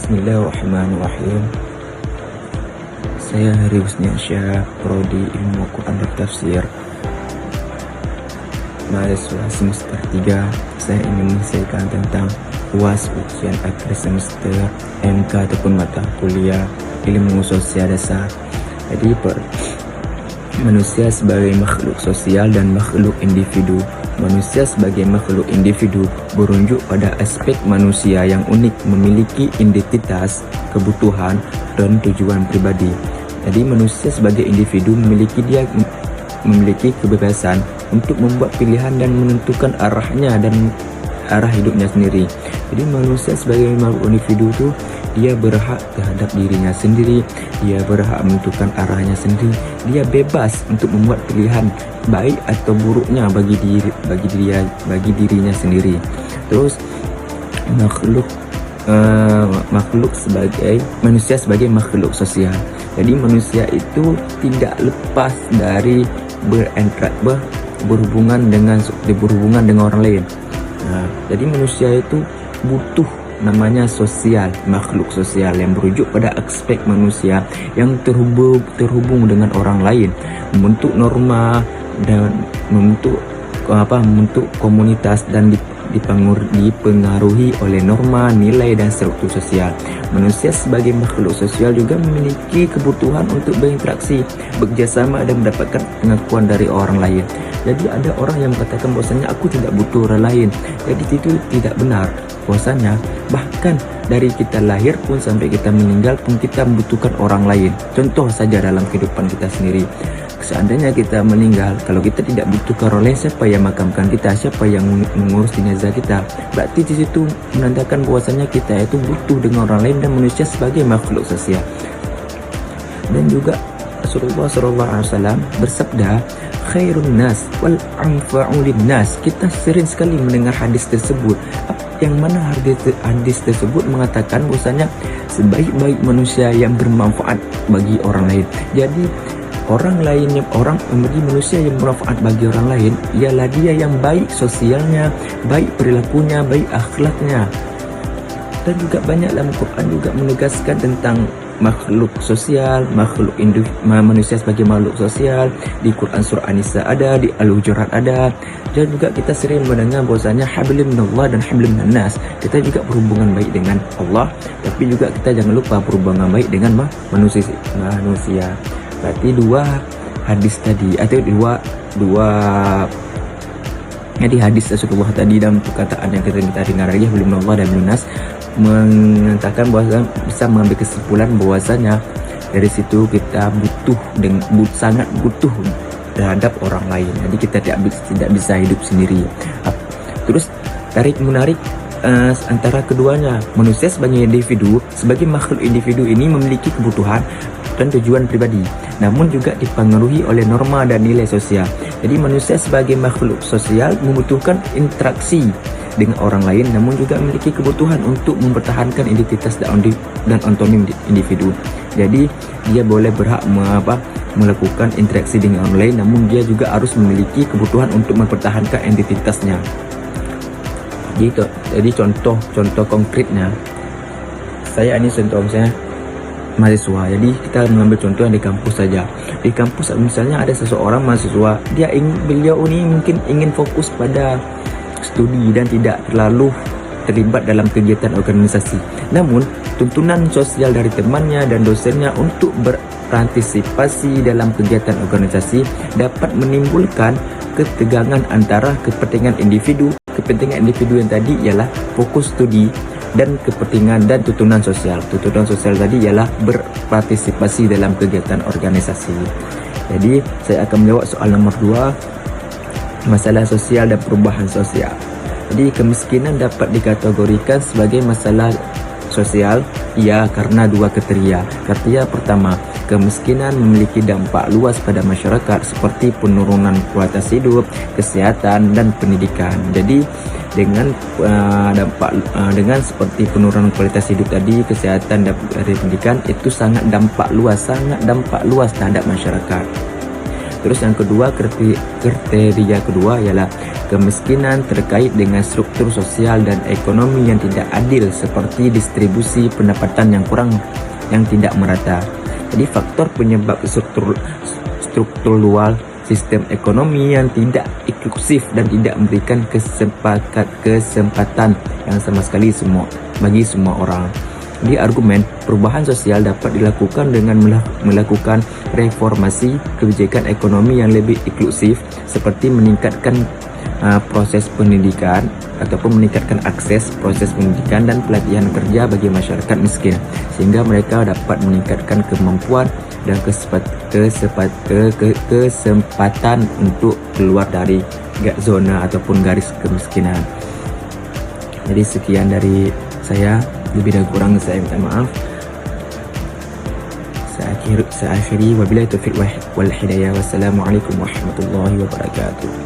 Bismillahirrahmanirrahim. Saya Hari Husniansyah, Prodi Ilmu Quran dan Tafsir, mahasiswa semester 3. Saya ingin menyelesaikan tentang UAS ujian akhir semester MK ataupun mata kuliah Ilmu Sosial Dasar. Jadi manusia sebagai makhluk sosial dan makhluk individu. Manusia sebagai makhluk individu berunjuk pada aspek manusia yang unik, memiliki identitas, kebutuhan, dan tujuan pribadi. Jadi manusia sebagai individu memiliki kebebasan untuk membuat pilihan dan menentukan arahnya dan arah hidupnya sendiri. Jadi manusia sebagai makhluk individu itu dia berhak terhadap dirinya sendiri, dia berhak menentukan arahnya sendiri, dia bebas untuk membuat pilihan baik atau buruknya bagi dirinya sendiri. Terus manusia sebagai makhluk sosial. Jadi manusia itu tidak lepas dari berhubungan dengan orang lain. Jadi manusia itu butuh namanya sosial, makhluk sosial yang merujuk pada aspek manusia yang terhubung dengan orang lain, membentuk norma dan membentuk komunitas dan dipengaruhi oleh norma, nilai dan struktur sosial. Manusia sebagai makhluk sosial juga memiliki kebutuhan untuk berinteraksi, bekerjasama dan mendapatkan pengakuan dari orang lain. Jadi ada orang yang mengatakan bahwasanya aku tidak butuh orang lain. Jadi itu tidak benar. Bahwasanya bahkan dari kita lahir pun sampai kita meninggal pun kita membutuhkan orang lain. Contoh saja dalam kehidupan kita sendiri. Seandainya kita meninggal, kalau kita tidak butuhkan orang lain, siapa yang makamkan kita? Siapa yang mengurus jenazah kita? Berarti di situ menandakan bahwasanya kita itu butuh dengan orang lain dan manusia sebagai makhluk sosial. Dan juga Rasulullah SAW bersabda, khairun nas wal anfa'u linnas. Kita sering sekali mendengar hadis tersebut, yang mana hadis tersebut mengatakan bahwasanya sebaik-baik manusia yang bermanfaat bagi orang lain. Jadi bagi manusia yang bermanfaat bagi orang lain ialah dia yang baik sosialnya, baik perilakunya, baik akhlaknya. Dan juga banyak dalam Quran juga menegaskan tentang makhluk sosial, manusia sebagai makhluk sosial. Di Quran surah An-Nisa ada, di Al-Hujurat ada. Dan juga kita sering mendengar bahwasanya hablum minallah dan hablum minannas. Kita juga berhubungan baik dengan Allah, tapi juga kita jangan lupa berhubungan baik dengan manusia. Berarti dua hadis tadi atau jadi hadis Rasulullah tadi dalam perkataan yang kita dengar lagi hablum minallah dan minannas mengatakan bahwa bisa mengambil kesimpulan bahwasanya dari situ kita sangat butuh terhadap orang lain. Jadi kita tidak bisa hidup sendiri. Terus tarik menarik antara keduanya, manusia sebagai individu, sebagai makhluk individu ini memiliki kebutuhan dan tujuan pribadi, namun juga dipengaruhi oleh norma dan nilai sosial. Jadi manusia sebagai makhluk sosial membutuhkan interaksi dengan orang lain, namun juga memiliki kebutuhan untuk mempertahankan identitas dan otonomi individu. Jadi dia boleh berhak melakukan interaksi dengan orang lain, namun dia juga harus memiliki kebutuhan untuk mempertahankan identitasnya. Jadi contoh konkretnya, saya ini contoh misalnya mahasiswa. Jadi kita mengambil contoh yang di kampus saja. Di kampus misalnya ada seseorang mahasiswa, beliau ini mungkin ingin fokus pada studi dan tidak terlalu terlibat dalam kegiatan organisasi. Namun tuntunan sosial dari temannya dan dosennya untuk berpartisipasi dalam kegiatan organisasi dapat menimbulkan ketegangan antara kepentingan individu yang tadi ialah fokus studi dan kepentingan dan tuntunan sosial. Tuntunan sosial tadi ialah berpartisipasi dalam kegiatan organisasi. Jadi saya akan menjawab soal nomor 2, masalah sosial dan perubahan sosial. Jadi kemiskinan dapat dikategorikan sebagai masalah sosial karena dua kriteria. Kriteria pertama, kemiskinan memiliki dampak luas pada masyarakat seperti penurunan kualitas hidup, kesehatan dan pendidikan. Jadi dengan seperti penurunan kualitas hidup tadi, kesehatan dan pendidikan itu sangat dampak luas terhadap masyarakat. Terus yang kedua, kriteria kedua ialah kemiskinan terkait dengan struktur sosial dan ekonomi yang tidak adil seperti distribusi pendapatan yang tidak merata. Jadi faktor penyebab struktural sistem ekonomi yang tidak inklusif dan tidak memberikan kesempatan yang sama sekali bagi semua orang. Di argumen perubahan sosial dapat dilakukan dengan melakukan reformasi kebijakan ekonomi yang lebih inklusif, seperti meningkatkan proses pendidikan ataupun meningkatkan akses proses pendidikan dan pelatihan kerja bagi masyarakat miskin, sehingga mereka dapat meningkatkan kemampuan dan kesempatan untuk keluar dari zona ataupun garis kemiskinan. Jadi sekian dari saya, lebih dan kurang saya minta maaf. Saya akhiri wabillahi taufiq wal hidayah. Wassalamualaikum warahmatullahi wabarakatuh.